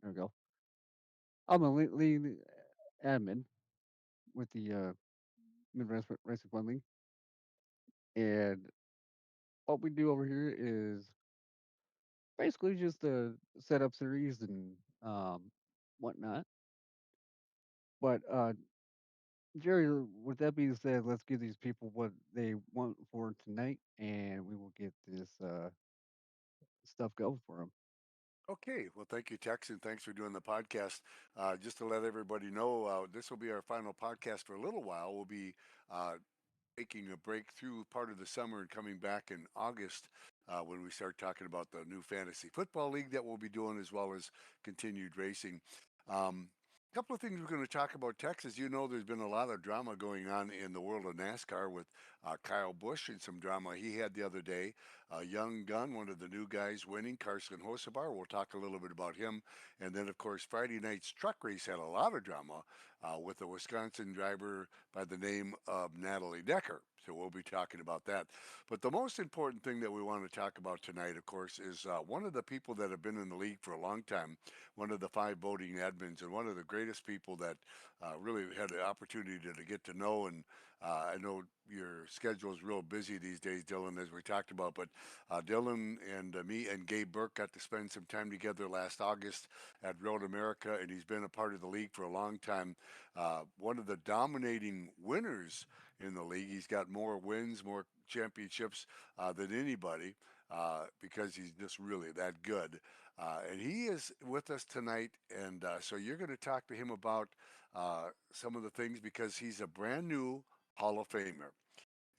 There we go. I'm a lead admin with the Midwest Racing Fun League, and what we do over here is basically just a setup series and whatnot. But Jerry, with that being said, let's give these people what they want for tonight, and we will get this stuff going for them. Okay, well, thank you, Tex, and thanks for doing the podcast. Just to let everybody know, this will be our final podcast for a little while. We'll be uh, taking a break through part of the summer and coming back in August when we start talking about the new fantasy football league that we'll be doing, as well as continued racing. A couple of things we're going to talk about, Texas. You know, there's been a lot of drama going on in the world of NASCAR with Kyle Busch and some drama he had the other day. Young Gun, one of the new guys winning, Carson Hocevar. We'll talk a little bit about him. And then, of course, Friday night's truck race had a lot of drama with a Wisconsin driver by the name of Natalie Decker. So we'll be talking about that. But the most important thing that we want to talk about tonight, of course, is one of the people that have been in the league for a long time, one of the five voting admins, and one of the greatest people that really had the opportunity to get to know. And I know your schedule is real busy these days, Dylan, as we talked about. But Dylan and me and Gabe Burke got to spend some time together last August at Road America, and he's been a part of the league for a long time. One of the dominating winners in the league. He's got more wins, more championships than anybody because he's just really that good. And he is with us tonight. And so you're going to talk to him about some of the things because he's a brand new Hall of Famer.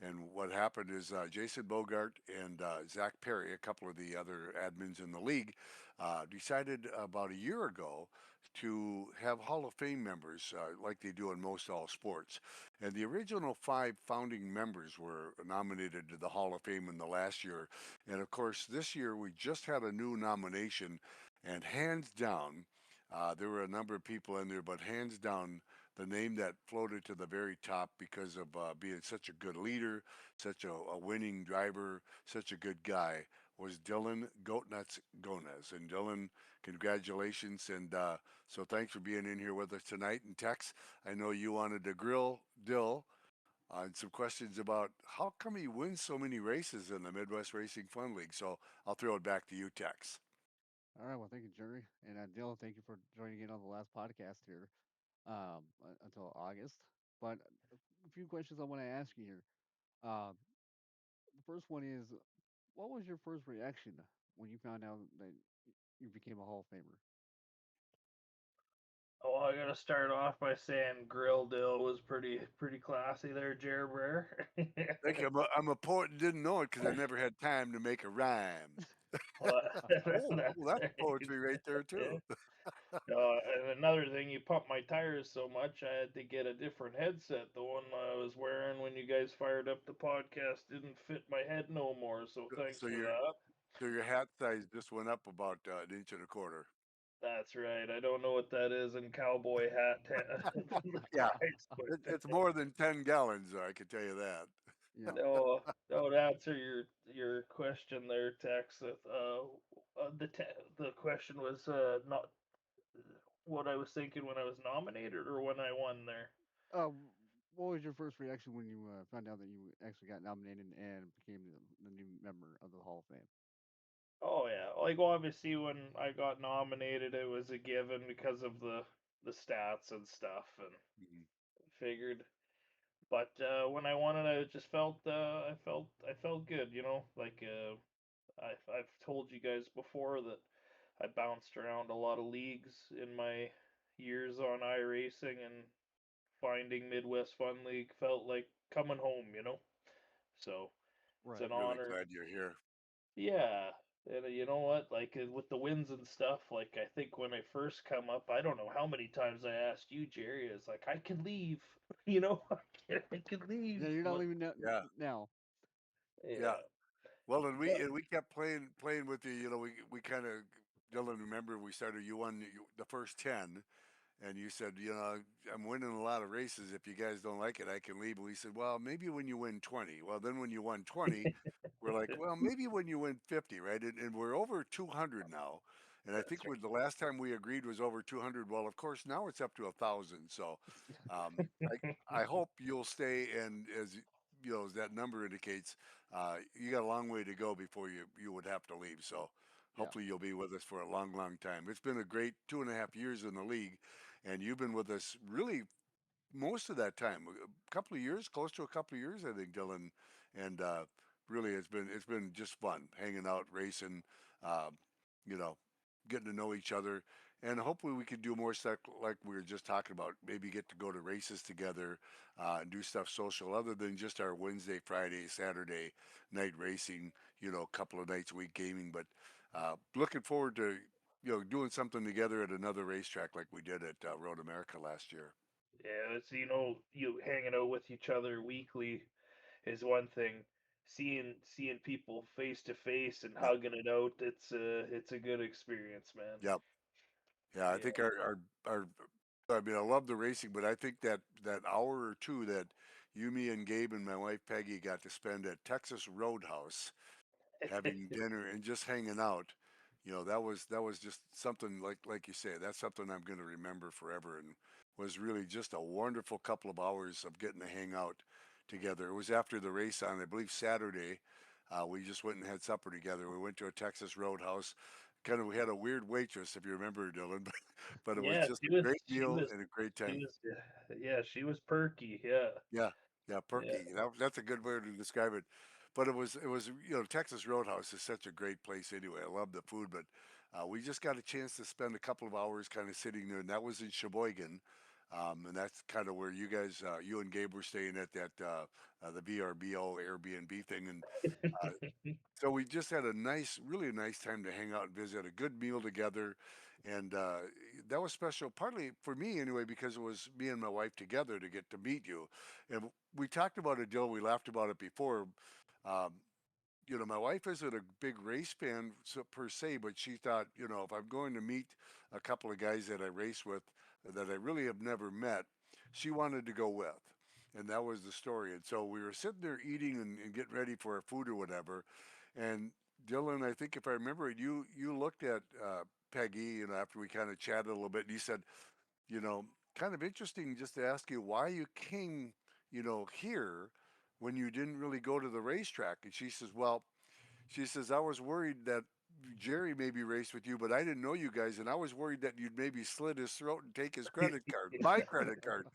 And what happened is Jason Bogart and Zach Perry, a couple of the other admins in the league, decided about a year ago to have Hall of Fame members like they do in most all sports. And the original five founding members were nominated to the Hall of Fame in the last year. And of course, this year we just had a new nomination, and hands down, there were a number of people in there, but hands down, the name that floated to the very top because of being such a good leader, such a winning driver, such a good guy was Dylan Goatnuts Gonez. And Dylan, congratulations. And so thanks for being in here with us tonight. And Tex, I know you wanted to grill Dill on some questions about how come he wins so many races in the Midwest Racing Fun League. So I'll throw it back to you, Tex. All right. Well, thank you, Jerry, and Dylan. Thank you for joining in on the last podcast here until August. But a few questions I want to ask you here. Um, the first one is, what was your first reaction when you found out that you became a Hall of Famer? Oh, I gotta start off by saying Grill Dill was pretty classy there, Jer Brer. Thank you. I'm a poet and didn't know it because I never had time to make a rhyme. Well, That's poetry right there yeah. too. And another thing, you pumped my tires so much, I had to get a different headset. The one I was wearing when you guys fired up the podcast didn't fit my head no more. So thanks So for your that. so your hat size just went up about an inch and a quarter. That's right. I don't know what that is in cowboy hat Yeah, ties, but it's more than 10 gallons. I can tell you that. Yeah. no, no, to answer your question there, Tex. The question was not what I was thinking when I was nominated or when I won there. Uh, what was your first reaction when you found out that you actually got nominated and became the new member of the Hall of Fame? Oh yeah, like obviously when I got nominated, it was a given because of the stats and stuff, and Mhm. figured. But when I won it, I just felt I felt good, like I've told you guys before that I bounced around a lot of leagues in my years on iRacing, and finding Midwest Fun League felt like coming home, So it's Right. an Really honor. glad you're here. Yeah. And you know what? Like with the wins and stuff, like I think when I first come up, I don't know how many times I asked you, Jerry, is like, I can leave, I can Yeah, leave. you're not But leaving Yeah, now. yeah. yeah. Well, and we But and we kept playing with you. You know, we kind of Dylan. Remember, we started. You won the first 10. And you said, I'm winning a lot of races. If you guys don't like it, I can leave. And we said, well, maybe when you win 20. Well, then when you won 20, we're like, well, maybe when you win 50, right? And we're over 200 now. And I That's think right. with the last time we agreed was over 200. Well, of course now it's up to 1,000. So um, I hope you'll stay. And as you know, as that number indicates, you got a long way to go before you would have to leave. So Yeah. hopefully you'll be with us for a long, long time. It's been a great 2.5 years in the league, and you've been with us really most of that time, a couple of years, close to a couple of years, I think, Dylan, and really it's been just fun hanging out, racing, uh, you know, getting to know each other, and hopefully we can do more stuff like we were just talking about. Maybe get to go to races together and do stuff social, other than just our Wednesday, Friday, Saturday night racing. A couple of nights a week gaming, but looking forward to doing something together at another racetrack like we did at Road America last year. Yeah, it's you hanging out with each other weekly is one thing. Seeing people face to face and Yep. hugging it out, it's a good experience, man. Yep. Yeah, I Yeah. think our I mean, I love the racing, but I think that hour or two that you, me, and Gabe and my wife Peggy got to spend at Texas Roadhouse having dinner and just hanging out, that was just something like you say, that's something I'm going to remember forever, and was really just a wonderful couple of hours of getting to hang out together. It was after the race on, I believe, Saturday. We just went and had supper together. We went to a Texas Roadhouse. Kind of, we had a weird waitress, if you remember, Dylan, but it was Yeah, just she a was great she meal was and a great she time. was yeah, she was perky. Yeah. Yeah, yeah, Yeah. perky. That's a good word to describe it. But it was Texas Roadhouse is such a great place anyway. I love the food, but we just got a chance to spend a couple of hours kind of sitting there, and that was in Sheboygan, and that's kind of where you guys, you and Gabe were staying at that the VRBO Airbnb thing, and uh, so we just had a nice, really nice time to hang out and visit, a good meal together, and that was special. Partly for me, anyway, because it was me and my wife together to get to meet you, and we talked about it, Dill. We laughed about it before. Um, my wife isn't a big race fan per se, but she thought, if I'm going to meet a couple of guys that I race with that I really have never met, she wanted to go with. And that was the story. And so we were sitting there eating and getting ready for our food or whatever. And Dylan, I think if I remember it, you looked at Peggy, after we kind of chatted a little bit, and you said, you know, kind of interesting just to ask you why you came, here when you didn't really go to the racetrack. And she says, well, I was worried that Jerry maybe raced with you, but I didn't know you guys, and I was worried that you'd maybe slit his throat and take his credit card, my credit card.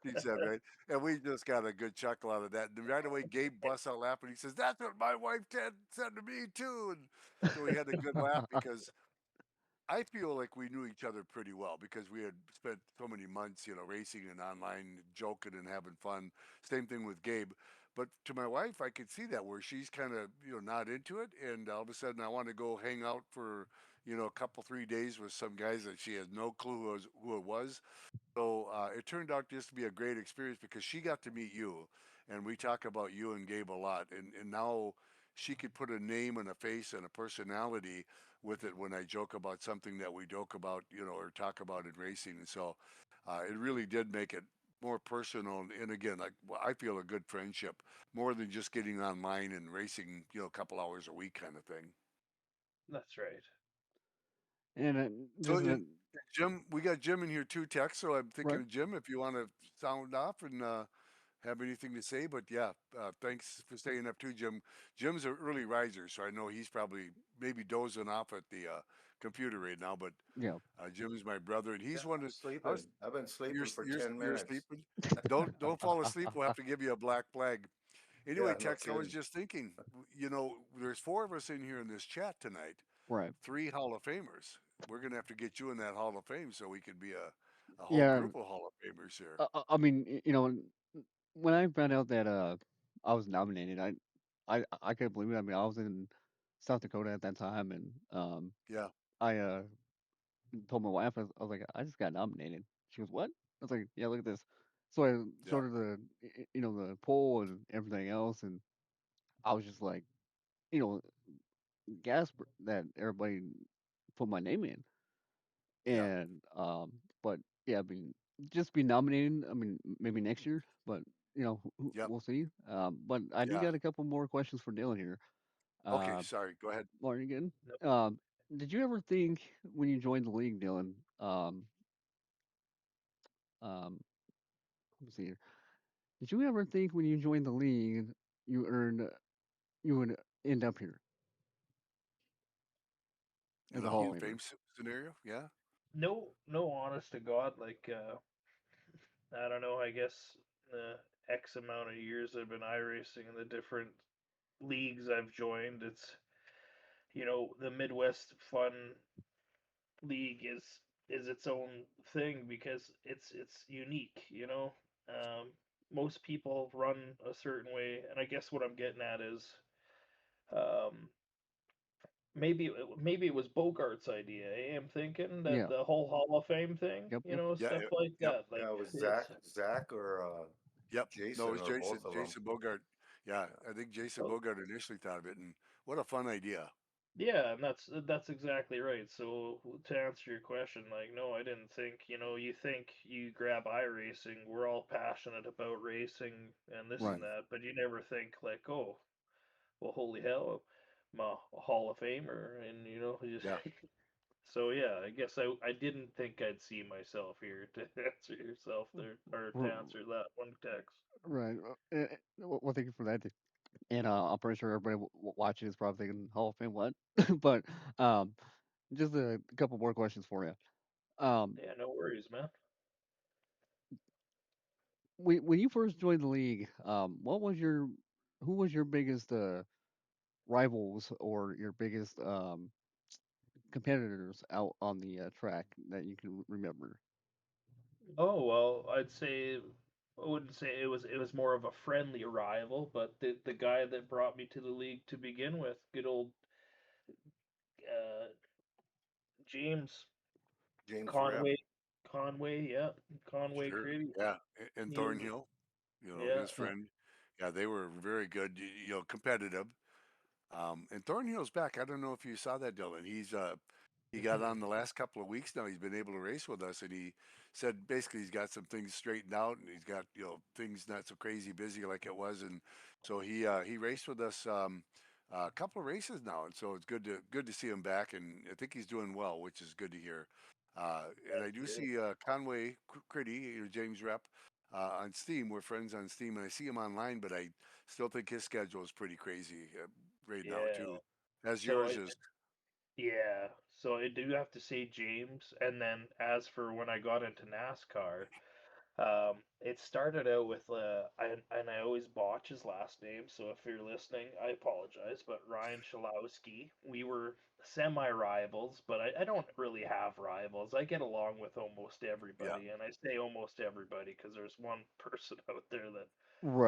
He said, right, and we just got a good chuckle out of that. And right away, Gabe busts out laughing. He says, "That's what my wife said to me too." And so we had a good laugh because I feel like we knew each other pretty well because we had spent so many months, racing and online, joking and having fun. Same thing with Gabe. But to my wife, I could see that where she's kind of, not into it. And all of a sudden, I want to go hang out for, a couple, 3 days with some guys that she has no clue who it was. So it turned out just to be a great experience because she got to meet you, and we talk about you and Gabe a lot, and now she could put a name and a face and a personality with it when I joke about something that we joke about, or talk about in racing, and so it really did make it more personal. And again, like I feel a good friendship more than just getting online and racing, a couple hours a week kind of thing. That's right. And So, just Jim, we got Jim in here too, Tex. So I'm thinking right. of Jim if you want to sound off and have anything to say. But yeah, thanks for staying up too, Jim. Jim's an early riser, so I know he's probably maybe dozing off at the computer right now. But Yeah. Jim's my brother, and Yeah, he's one I'm of I was sleeping. I've been you're sleeping for you're 10 you're minutes. sleeping. Don't fall asleep. We'll have to give you a black flag. Anyway, Yeah, no Tex, I was kidding. just thinking, there's four of us in here in this chat tonight, Right. three Hall of Famers. We're gonna have to get you in that Hall of Fame so we could be a whole Yeah. group of Hall of Famers here. I mean, when I found out that I was nominated, I couldn't believe it. I mean, I was in South Dakota at that time, and Yeah, I told my wife, I was like, I just got nominated. She goes, what? I was like, yeah, look at this. So I yeah, showed her the poll and everything else, and I was just like, you know, gasped that everybody put my name in. yeah, And but yeah, I mean, just be nominated. I mean, maybe next year, but yep, we'll see. But I do yeah. got a couple more questions for Dylan here. Okay, Uh, sorry. Go ahead. Martin again. Nope. Um, did you ever think when you joined the league, Dylan? Um, let's see here. Did you ever think when you joined the league you earned you would end up here In as a a Hall Hall of of Famer? Fame scenario, yeah. No, no, honest to God, like I don't know. I guess the X amount of years I've been iRacing in the different leagues I've joined, it's the Midwest Fun League is its own thing because it's unique. Um, most people run a certain way, and I guess what I'm getting at is um, maybe it was Bogart's idea. I'm thinking that Yeah. the whole Hall of Fame thing, Yep. Yep. Yeah. stuff like Yep. that. Like Yeah, it was it's Zach or Yep. No, it Jason was or Jason. both of them. Jason Bogart. Yeah, I think Jason oh, Bogart initially thought of it, and what a fun idea. yeah, and that's exactly right. So to answer your question, like no, I didn't think. You think you grab iRacing, we're all passionate about racing and this Right. and that, but you never think like, oh, well, holy hell, I'm a Hall of Famer, and you just Yeah. so yeah, I guess I didn't think I'd see myself here to answer yourself there or to R- answer that one text. right. Well, thank you for that. And I'm pretty sure everybody watching is probably thinking Hall of Fame what? But um, just a couple more questions for you. Um, Yeah, no worries, man. when you first joined the league, what was your who was your biggest rivals or your biggest competitors out on the track that you can remember? Oh well, I wouldn't say it was more of a friendly rival, but the guy that brought me to the league to begin with, good old uh, James James Reb. Conway, Conway, yeah, Conway Sure. Critty. Yeah. And He was, Thornhill, yeah, his Yeah. friend. Yeah, they were very good. Competitive. And Thornhill's back. I don't know if you saw that, Dylan. He got mhm, on the last couple of weeks now. He's been able to race with us, and he said basically he's got some things straightened out, and he's got things not so crazy busy like it was, and so he raced with us a couple of races now, and so it's good to see him back, and I think he's doing well, which is good to hear. And I that's do good. see Conway Critty, James Rep, on Steam. We're friends on Steam, and I see him online, but I still think his schedule is pretty crazy right now Yeah. too, as So yours I is. yeah, so I do have to say James, and then as for when I got into NASCAR. It started out with and I always botch his last name, so if you're listening, I apologize. But Ryan Shalowski, we were semi-rivals, but I don't really have rivals. I get along with almost Yeah, everybody, and I say almost everybody because there's one person out there that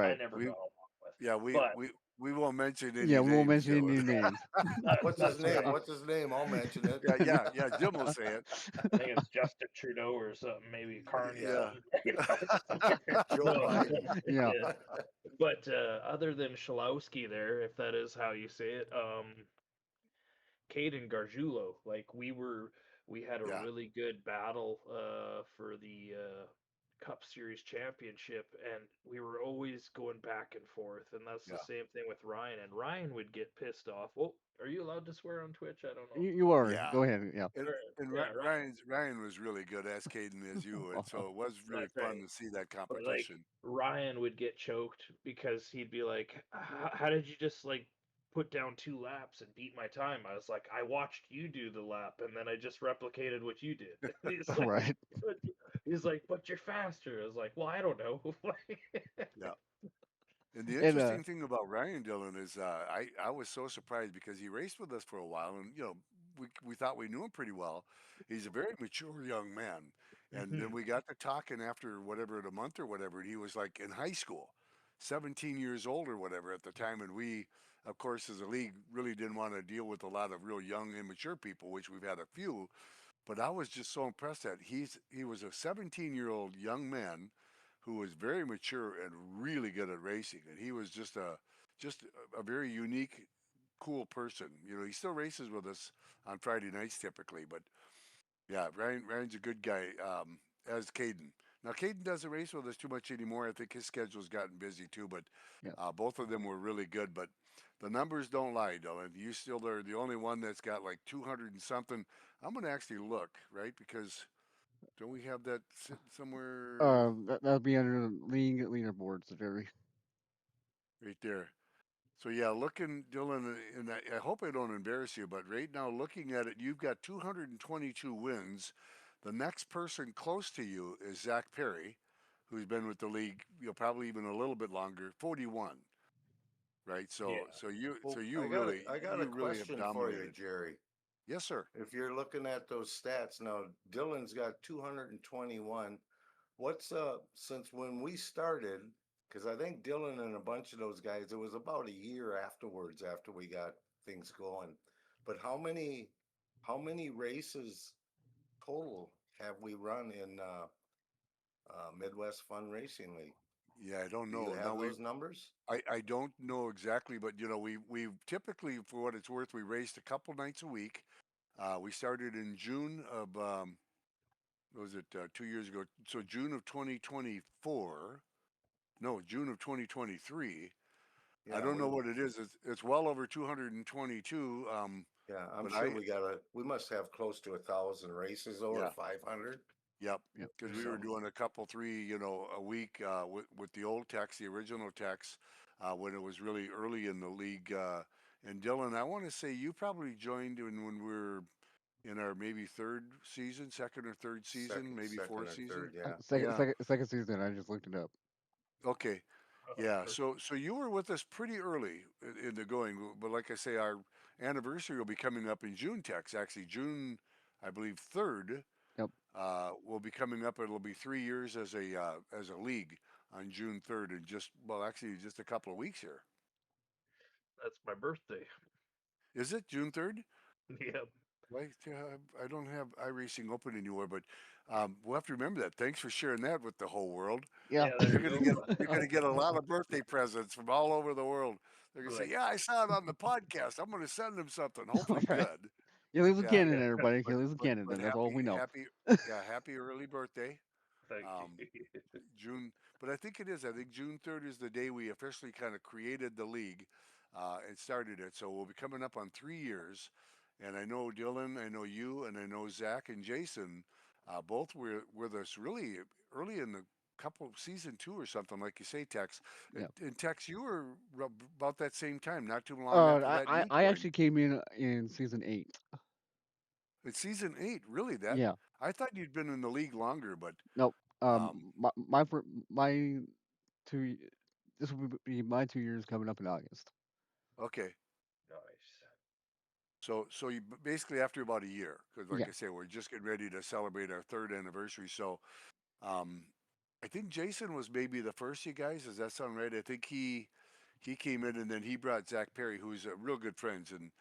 I Right. never we got along with. yeah we But we we won't mention Yeah, any we won't names, mention Dylan. any names. What's his that's name? right. What's his name? I'll mention it. Yeah, Jim will say it. I think it's Justin Trudeau or something, maybe Carney Yeah, something. Joe No, Biden. Yeah. yeah. But other than Shalowski there, if that is how you say it, Caden Gargiulo, like we had a yeah, really good battle for the Cup Series championship, and we were always going back and forth, and that's the yeah, same thing with Ryan. And Ryan would get pissed off. Well, are you allowed to swear on Twitch? I don't know. You are. yeah. Go ahead. Yeah. And Yeah, Ryan. Ryan was really good as Caden as you, and so it was really That's fun right. to see that But like competition. Ryan would get choked because he'd be like, How did you just like put down 2 laps and beat my time?" I was like, "I watched you do the lap and then I just replicated what you did." He's like, Right. "But but you're faster." I was like, "Well, I don't know." Yeah. And the And interesting thing about Ryan Dillon is I was so surprised because he raced with us for a while, and we thought we knew him pretty well. He's a very mature young man, and then Mhm. we got to talking after whatever a month or whatever. And he was like in high school, 17 years old or whatever at the time, and we, of course, as a league, really didn't want to deal with a lot of real young, immature people, which we've had a few. But I was just so impressed that he was a 17-year-old young man who was very mature and really good at racing, and he was just a very unique, cool person. He still races with us on Friday nights typically, but yeah, Ryan's a good guy. As Caden. Now Caden doesn't race with us too much anymore. I think his schedule's gotten busy too, but yeah. both of them were really good. But the numbers don't lie, Dylan. You still are the only one that's got like 200 and something. I'm going to actually look, right? Because don't we have that somewhere That'll be under the league leaderboards, Jerry. right there? So yeah, looking, Dylan, and I hope I don't embarrass you, but right now looking at it, you've got 222 wins. The next person close to you is Zach Perry, who's been with the league, probably even a little bit longer, 41. Right. Yeah. So Well, you I got a really have question for you, dominated. Jerry. Yes, sir. If you're looking at those stats now, Dylan's got 221. What's since when we started, because I think Dylan and a bunch of those guys, it was about a year afterwards after we got things going. But how many races total have we run in Midwest Fun Racing League? Yeah, I don't Do you know. Now have those numbers? I don't know exactly, but we typically, for what it's worth, we raced a couple nights a week. We started in June of what was it 2 years ago? So June of 2024. No, June of 2023. I Yeah, don't know what it is. It's well over 222. yeah, I'm But sure we must have close to 1,000 races or yeah, 500 yep. Yep. Because or we were something. doing a couple, three, a week with the old techs, the original techs, when it was really early in the league. And Dylan, I want to say you probably joined when we were in our maybe third season, second or third season, maybe Second fourth or season. third, yeah. Yeah. Second season. I just looked it up. Okay. Oh, Yeah. perfect. So you were with us pretty early in the going, but like I say, our anniversary will be coming up in June. Techs actually June, I believe 3rd. Yep. Will be coming up. It'll be 3 years as a league on June 3rd, and actually just a couple of weeks here. That's my birthday. Is it June 3rd? Yep. Like, I don't have iRacing open anymore, but we'll have to remember that. Thanks for sharing that with the whole world. Yeah. Yeah, there You're you gonna go. get you're gonna get a lot of birthday presents from all over the world. They're gonna say, Like, "Yeah, I saw it on the podcast. I'm gonna send them something. All Hopefully right. good." He lives in Yeah, Canada, yeah, everybody. He but lives in Canada. That's all we know. happy early birthday. thank Um, you. June, but I think it is. I think June 3rd is the day we officially kind of created the league and started it. So we'll be coming up on 3 years. And I know Dylan, I know you, and I know Zach and Jason both were with us really early in the couple season 2 or something, like you say, Tex. Yeah. And Tex, you were about that same time, not too long after that. You I joined. actually came in season 8. It's season 8, really. That Yeah. I thought you'd been in the league longer, but Nope. um, My two. This will be my 2 years coming up in August. okay. Nice. So you basically after about a year, because like Yeah. I say, we're just getting ready to celebrate our 3rd anniversary. So um, I think Jason was maybe the first. You guys, does that sound right? I think he came in and then he brought Zach Perry, who's a real good friends, and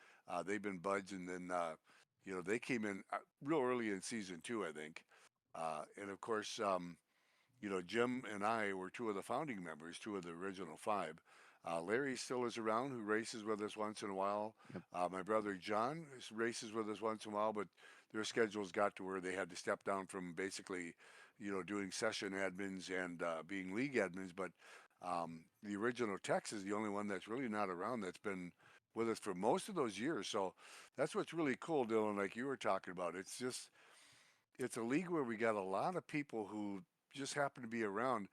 they've been buds. And then they came in real early in season 2, I think. And of course, Jim and I were 2 of the founding members, 2 of the original 5. Larry still is around, who races with us once in a while. Yep. My brother John races with us once in a while, but their schedules got to where they had to step down from basically, doing session admins and being league admins. But the original Tex is the only one that's really not around that's been with us for most of those years. So that's what's really cool, Dylan, like you were talking about. It's a league where we got a lot of people who just happen to be around.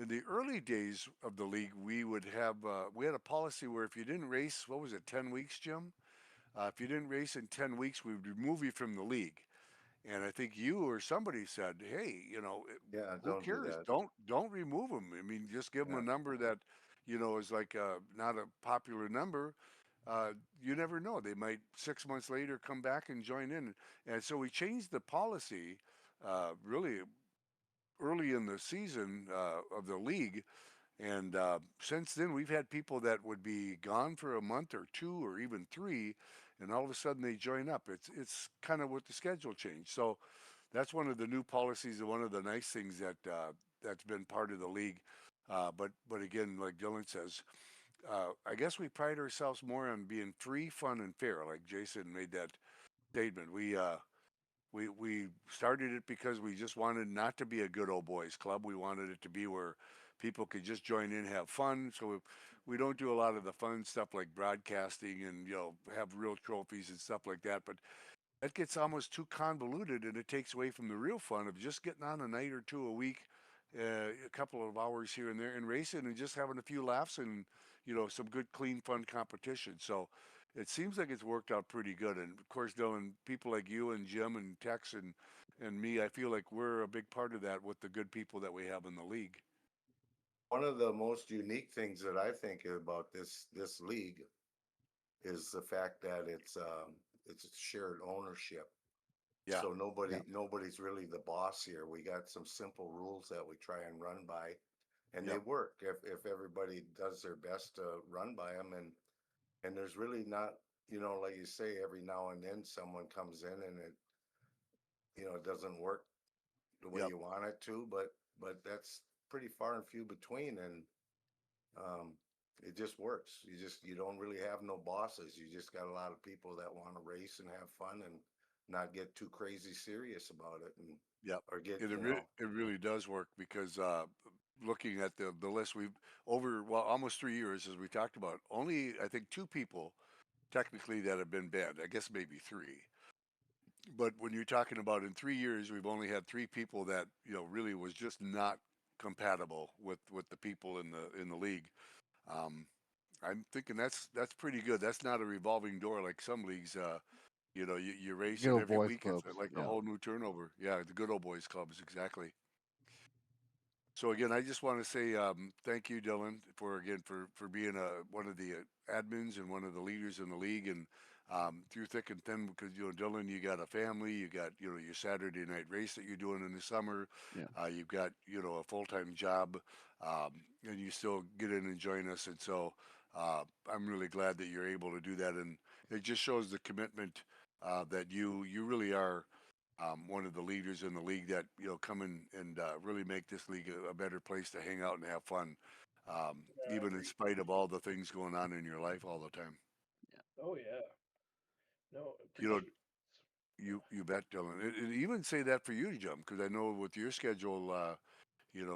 In the early days of the league, we had a policy where if you didn't race, what was it, 10 weeks, Jim? If you didn't race in 10 weeks, we would remove you from the league. And I think you or somebody said, "Hey, Yeah, who don't do cares? that. Don't remove them. I mean, just give them a Yeah. number that is like not a popular number. You never know. They might 6 months later come back and join in." And so we changed the policy really early in the season of the league. And since then, we've had people that would be gone for a month or 2 or even 3, and all of a sudden they join up. It's kind of with the schedule change. So that's one of the new policies and one of the nice things that's been part of the league. But again, like Dylan says, I guess we pride ourselves more on being free, fun, and fair. Like Jason made that statement. We started it because we just wanted not to be a good old boys club. We wanted it to be where people could just join in, have fun. So we don't do a lot of the fun stuff like broadcasting and have real trophies and stuff like that. But that gets almost too convoluted, and it takes away from the real fun of just getting on a night or two a week, a couple of hours here and there, and racing and just having a few laughs and some good, clean, fun competition. So it seems like it's worked out pretty good. And of course, Dylan, people like you and Jim and Tex and me, I feel like we're a big part of that with the good people that we have in the league. One of the most unique things that I think about this league is the fact that it's shared ownership. Yeah, So Yeah. nobody's really the boss here. We got some simple rules that we try and run by, and they yeah, work if everybody does their best to run by them. And there's really not, like you say, every now and then someone comes in and it doesn't work the way yep, you want it to, but that's pretty far and few between, and um, it just works. You don't really have no bosses. You just got a lot of people that want to race and have fun and not get too crazy serious about it, and yep. or get It really does work because looking at the list, we've over almost 3 years, as we talked about. Only I think two people technically that have been banned. I guess maybe three. But when you're talking about in 3 years, we've only had three people that really was just not compatible with the people in the league. Um, I'm thinking that's pretty good. That's not a revolving door like some leagues. You race Good and old every boys week it's clubs. like a Yeah. whole new turnover. Yeah, the good old boys clubs, exactly. So again, I just want to say thank you, Dylan, for being one of the admins and one of the leaders in the league, and through thick and thin. Because Dylan, you got a family, you got your Saturday night race that you're doing in the summer, Yeah. you've got a full time job, and you still get in and join us. And so I'm really glad that you're able to do that, and it just shows the commitment that you really are one of the leaders in the league that come in and really make this league a better place to hang out and have fun, Yeah, I even in spite of all the things going on in your life all the time. oh yeah. No, You know, appreciate. you bet, Dylan. And even say that for you, Jim, because I know with your schedule,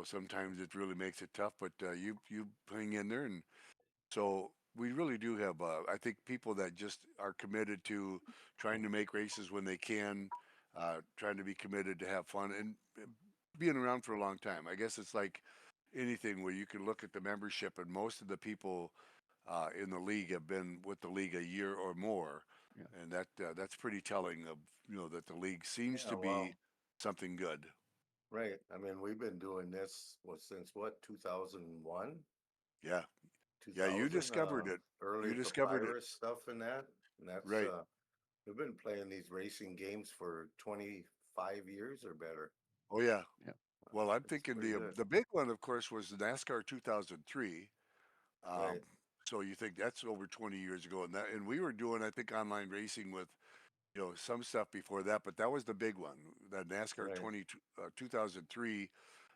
sometimes it really makes it tough. But you hang in there, and so we really do have, I think, people that just are committed to trying to make races when they can, trying to be committed to have fun and being around for a long time. I guess it's like anything where you can look at the membership, and most of the people in the league have been with the league a year or more, Yeah. and that's pretty telling of that the league seems yeah, to well, be something good. right. I mean, we've been doing this since what, 2001, Yeah, yeah. You 2000, discovered it. early You discovered it, papyrus stuff and that, and that's right? we've been playing these racing games for 25 years or better. Oh yeah. Yeah. Well, I'm It's thinking pretty good, the big one, of course, was the NASCAR 2003. Um, right? so you think that's over 20 years ago, and we were doing, I think, online racing with some stuff before that, but that was the big one. That NASCAR Right. 2003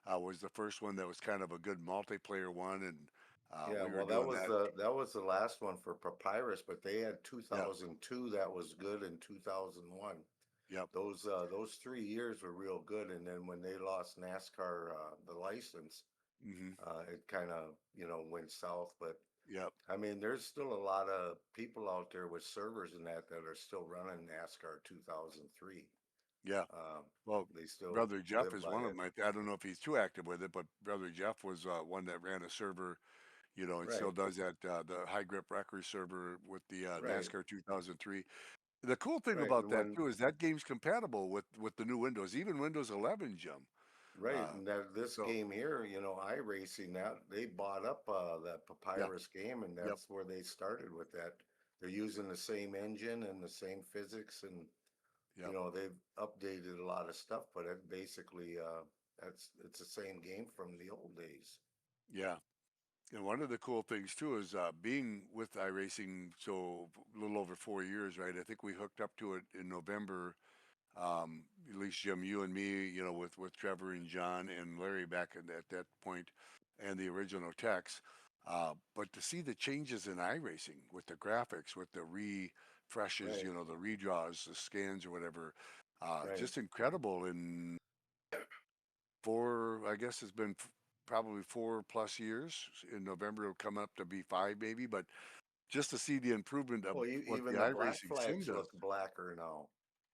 was the first one that was kind of a good multiplayer one, and Yeah, we were well, that doing was that. the last one for Papyrus, but they had Yeah, 2002 that was good, and 2001. yep, Those 3 years were real good, and then when they lost NASCAR the license, hmm, it kind of went south. But yep, I mean, there's still a lot of people out there with servers and that are still running NASCAR 2003. yeah. Um, Well, they still Brother Jeff live is by one of it, them. I don't know if he's too active with it, but Brother Jeff was one that ran a server, and right? still does that, the High Grip Record server with the Right, NASCAR 2003. The cool thing right. about And that when too is that game's compatible with the new Windows, even Windows 11, Jim. Right, Uh, and that this so game here, iRacing, that they bought up that yeah, Papyrus game, and yep, that's where they started with that. They're using the same engine and the same physics, and yep, they've updated a lot of stuff, but it basically it's the same game from the old days. yeah. And one of the cool things too is being with iRacing so a little over 4 years, right? I think we hooked up to it in November. At least Jim, you and me, with Trevor and John and Larry back at that point, and the original Tex. But to see the changes in iRacing with the graphics, with the refreshes, Right, the redraws, the scans or whatever, right, just incredible. In four, I guess it's been probably 4+ years. In November, it'll come up to be 5 maybe, but just to see the improvement of Well, what even the the black iRacing sim flags does. look blacker now.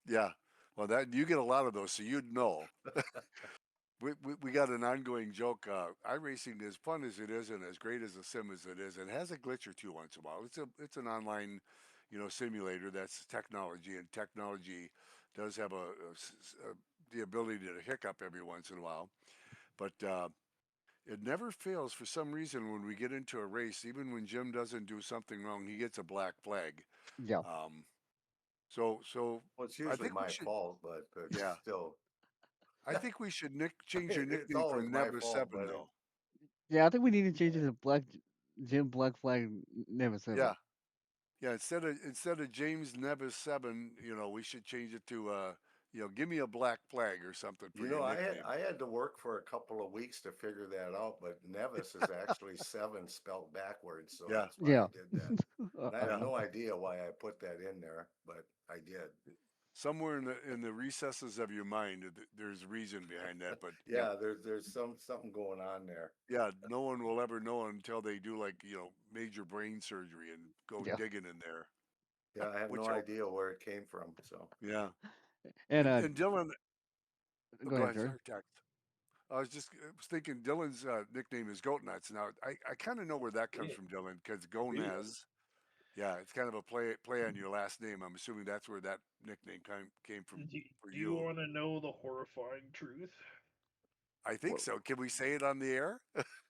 Yeah. Well, that you get a lot of those, so you'd know. We got an ongoing joke. iRacing, as fun as it is, and as great as a sim as it is, it has a glitch or two once in a while. It's an online, simulator that's technology, and technology does have the ability to hiccup every once in a while. But it never fails for some reason when we get into a race, even when Jim doesn't do something wrong, he gets a black flag. Yeah. Um, so Well, it's I usually think we my should, fault, but yeah, still, I think we should change your it's nickname always from my Never fault, Seven buddy. though. Yeah, I think we need to change it to Jim Black Flag Never Yeah, 7. yeah. Instead of James Nevis 7, we should change it to give me a black flag or something for You your know, nickname. I had to work for a couple of weeks to figure that out, but Nevis is actually seven spelled backwards, so Yeah, that's why I Yeah. did that. And I have yeah. no idea why I put that in there, but I did. Somewhere in the recesses of your mind, there's reason behind that. But yep, Yeah, there's something going on there. yeah. No one will ever know until they do like major brain surgery and go Yeah. digging in there. Yeah, I have no Which idea where it came from. So yeah. And And Dylan, oh, go go ahead, ahead, Jerry. sorry, Tex. I was thinking Dylan's nickname is Goat Nuts. Now I kind of know where that comes Yeah, from, Dylan, because really? Gonez. Yeah, it's kind of a play on your last name. I'm assuming that's where that nickname came from for Do you you. want to know the horrifying truth? I think What? so. Can we say it on the air?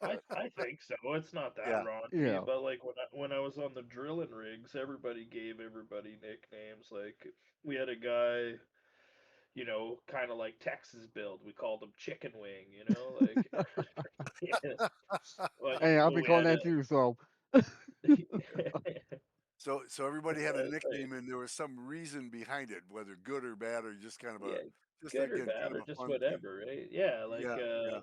I think so. It's not that Yeah, raunchy, Yeah. but like when I was on the drilling rigs, everybody gave everybody nicknames. Like we had a guy, kind of like Texas build. We called him Chicken Wing. Like yeah, like Hey, I've been we calling had that too. So a so everybody had a that's right. nickname, and there was some reason behind it, whether good or bad, or just kind of Yeah, just good or again, kind bad of or a just fun thing. whatever, right? Yeah, like Yeah, yeah.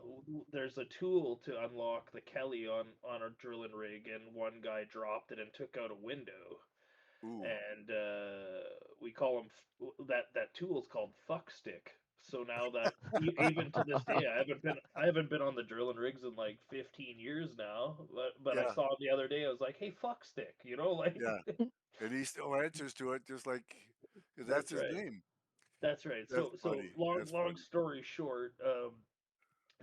there's a tool to unlock the Kelly on a drilling rig, and one guy dropped it and took out a window, Ooh, and we call him that tool is called fuck stick. So now that even to this day, I haven't been on the drilling rigs in like 15 years now, but I yeah, saw him the other day. I was like, hey, fuck stick, like yeah. And he still answers to it, just like 'cause that's that's his right. name. That's right. That's So funny. long That's long funny. story short,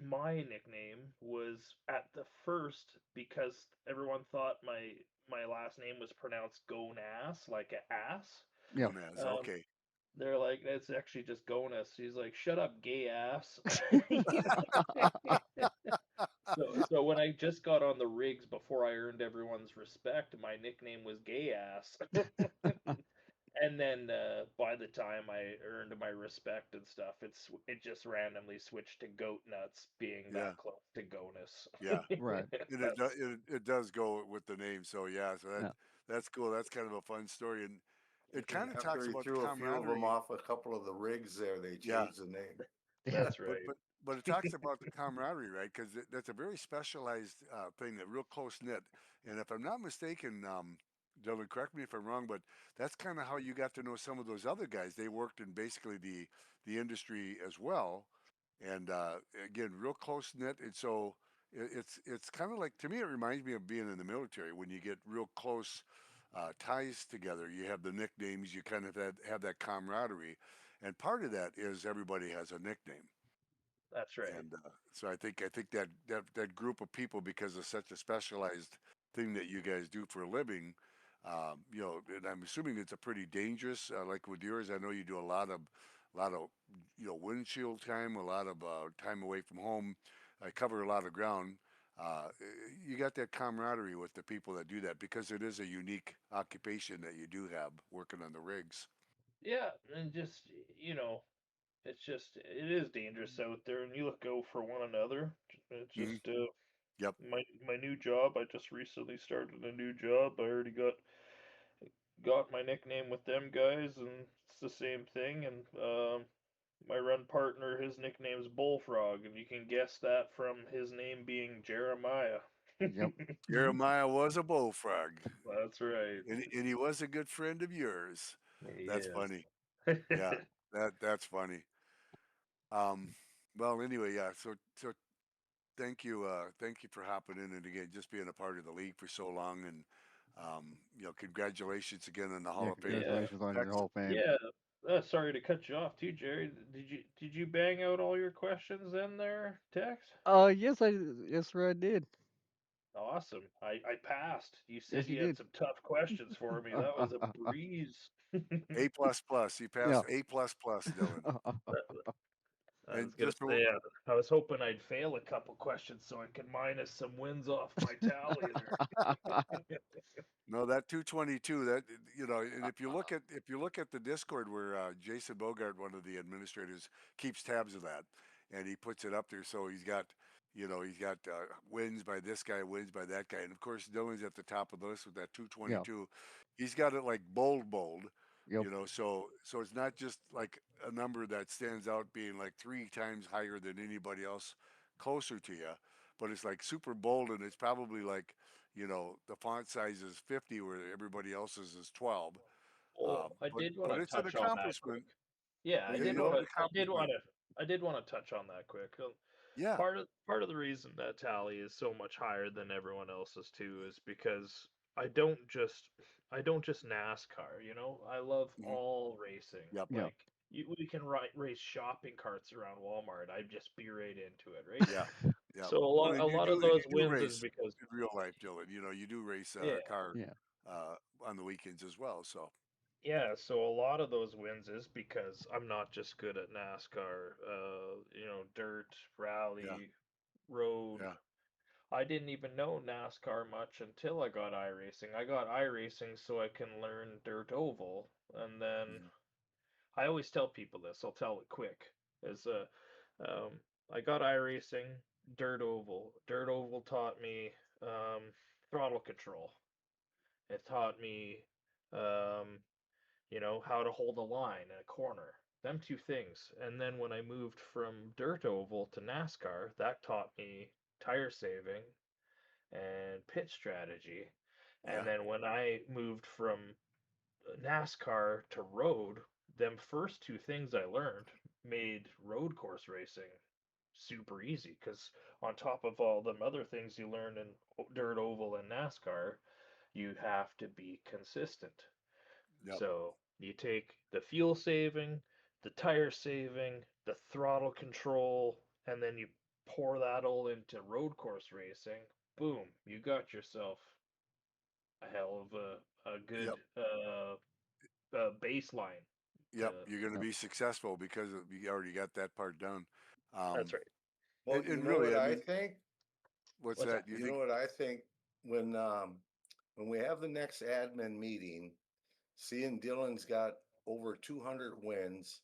my nickname was at the first because everyone thought my last name was pronounced Gonass, like a ass. yeah. Gonaz. Um, Okay. they're like, it's actually just Gonas. He's like, shut up, gay ass. So when I just got on the rigs before I earned everyone's respect, my nickname was gay ass. And then by the time I earned my respect and stuff, it just randomly switched to goat nuts, being Yeah. that close to gonus. Yeah. Right. And That's it does go with the name. So yeah. So Yeah. that's cool. That's kind of a fun story, and it kind of after talks he about the threw a few of them camaraderie. off a couple of the rigs there, they Yeah. changed the name. Yeah. that's But right. but but it talks about the camaraderie, right? Because that's a very specialized thing, that real close knit. And if I'm not mistaken, Dylan, correct me if I'm wrong, but that's kind of how you got to know some of those other guys. They worked in basically the industry as well, and again, real close knit. And so it's kind of like, to me, it reminds me of being in the military when you get real close ties together. You have the nicknames. You kind of have that camaraderie, and part of that is everybody has a nickname. That's right. And so I think that group of people, because of such a specialized thing that you guys do for a living, and I'm assuming it's a pretty dangerous, like with yours. I know you do a lot of windshield time, a lot of time away from home. I cover a lot of ground. You got that camaraderie with the people that do that, because it is a unique occupation that you do have working on the rigs. Yeah, and just it is dangerous out there, and you look out for one another. It's Hmm. just Yep. my new job. I just recently started a new job. I already got my nickname with them guys, and it's the same thing. And my run partner, his nickname's Bullfrog, and you can guess that from his name being Jeremiah. Yep. Jeremiah was a bullfrog. That's right. And he was a good friend of yours. He That's is. funny. Yeah, that's funny. Um, well, anyway, yeah. So thank you for hopping in and again just being a part of the league for so long, and congratulations again on the Hall Yeah, of Fame. Yeah, congratulations on your Texas, Hall of Fame. yeah. Sorry to cut you off too, Jerry. Did you bang out all your questions in there, Tex? Yes, sir, I did. Awesome. I passed. You said Yes, you you had did. some tough questions for me. That was a breeze. A plus plus. You Yeah. passed A plus plus, Dylan. That, I And was gonna just for say, I was hoping I'd fail a couple questions so I could minus some wins off my tally there. no, that 222, and if you look at the Discord where Jason Bogart, one of the administrators, keeps tabs of that, and he puts it up there, so he's got wins by this guy, wins by that guy, and of course Dylan's at the top of the list with that Yeah. 222. He's got it like bold, Yep. so it's not just like a number that stands out being like three times higher than anybody else closer to you, but it's like super bold, and it's probably like the font size is 50 where everybody else's is 12. Oh, I But did want but to it's an touch on that quick. accomplishment. Yeah, Well, I you did It's want know, an to. I did want accomplishment. to. I did want to touch on that quick. Yeah, Part of the reason that tally is so much higher than everyone else's too is because I don't just I don't just NASCAR. I love mhm, all racing. yep, Yeah. Like we can race shopping carts around Walmart. I'd just be right into it, right? yeah, yeah. So a Well, lot and a you lot do of and those you do wins is race because in real life, Dylan. You do race yeah. a car Yeah. uh, on the weekends as well. So Yeah, so a lot of those wins is because I'm not just good at NASCAR, dirt, yeah, rally, road. yeah, I didn't even know NASCAR much until I got iRacing. I got iRacing so I can learn dirt oval, and then mhm, I always tell people this. I'll tell it quick. Is um, I got iRacing, dirt oval. Dirt oval taught me um, throttle control. It taught me um, how to hold a line in a corner. Them two things. And then when I moved from dirt oval to NASCAR, that taught me tire saving and pit strategy. And yeah, then when I moved from NASCAR to road, them first two things I learned made road course racing super easy because on top of all them other things you learn in dirt oval and NASCAR, you have to be consistent. yep, So you take the fuel saving, the tire saving, the throttle control, and then you pour that all into road course racing. Boom, you got yourself a hell of a good yep, baseline. To yep. You're going to Yep. be successful because you already got that part done. That's Um, right. well, and really, I mean, what's What's that? that? You you think? know what I think when when we have the next admin meeting, seeing Dylan's got over 200 wins,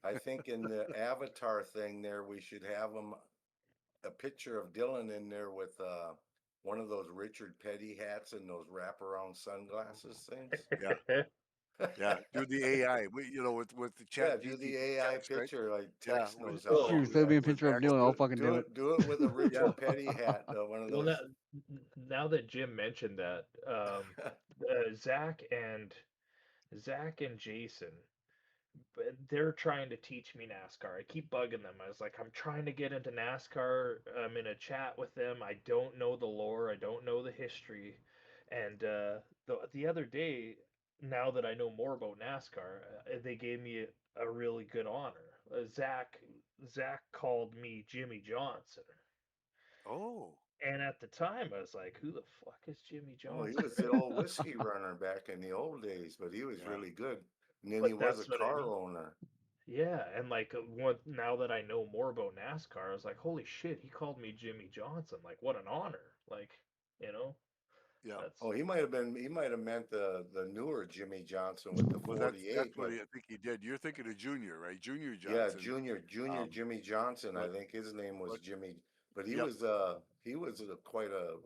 I think in the avatar thing there, we should have him a picture of Dylan in there with one of those Richard Petty hats and those wraparound sunglasses things. Yeah, yeah. Do the AI. With the Yeah, chat do the GTP AI text, right? picture like Yeah, Tex knows how to Oh, Shoot, do send me that. a with picture of Dylan. I'll Baxter. fucking do it. Do it with a Yeah, Richard Petty hat, one of well, now, those. now that Jim mentioned that, uh, Zach and Zach and Jason, but they're trying to teach me NASCAR. I keep bugging them. I was like, I'm trying to get into NASCAR. I'm in a chat with them. I don't know the lore. I don't know the history. And the other day, now that I know more about NASCAR, they gave me a really good honor. Zach called me Jimmy Johnson, oh, and at the time I was like, "Who the fuck is Jimmy Oh, he Johnson?" was the old whiskey runner back in the old days, but he was yeah, really good. And then he But was a that's what I car mean. owner. Yeah, and like now that I know more about NASCAR, I was like, holy shit, he called me Jimmy Johnson. Like, what an honor. Like, you know, yeah. that's Oh, he might have meant the newer Jimmy Johnson with the Well, that's 48, what but I think he did. You're thinking of Junior, right? Junior yeah, Johnson. Junior Um, Jimmy Johnson, I but think his name was but Jimmy, but yep, he was quite a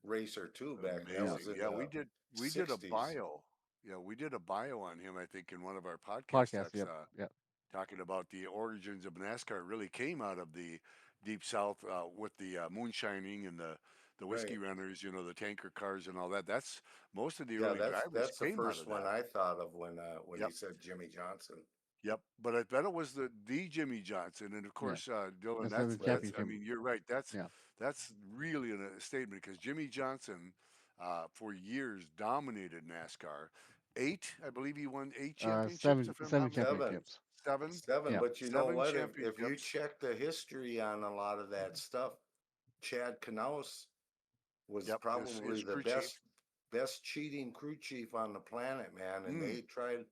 racer too back. That Yeah. was amazing. in Yeah, the we did a 60s. bio. Yeah, we did a bio on him. I think in one of our podcast Podcast. texts, Yep. Yep. talking about the origins of NASCAR. It really came out of the deep South with the moonshining and the whiskey Right. runners. The tanker cars and all that. That's most of the Yeah, early drivers that's the came out first of one that. I thought of when he Yep. said Jimmy Johnson. Yep, but I bet it was the Jimmy Johnson, and of Yeah, course, Dylan. that's the That's. I championship. mean, you're right. Yeah, That's really a statement because Jimmy Johnson, for years dominated NASCAR. Eight, I believe he won 8 championships, seven if I'm seven not mistaken. Seven. championships. Seven, Seven. Yeah, But you know seven what? If you championships. check the history on a lot of that stuff, Chad Knaus was Yep, probably his the crew chief. best cheating crew chief on the planet, man. And Mm, they tried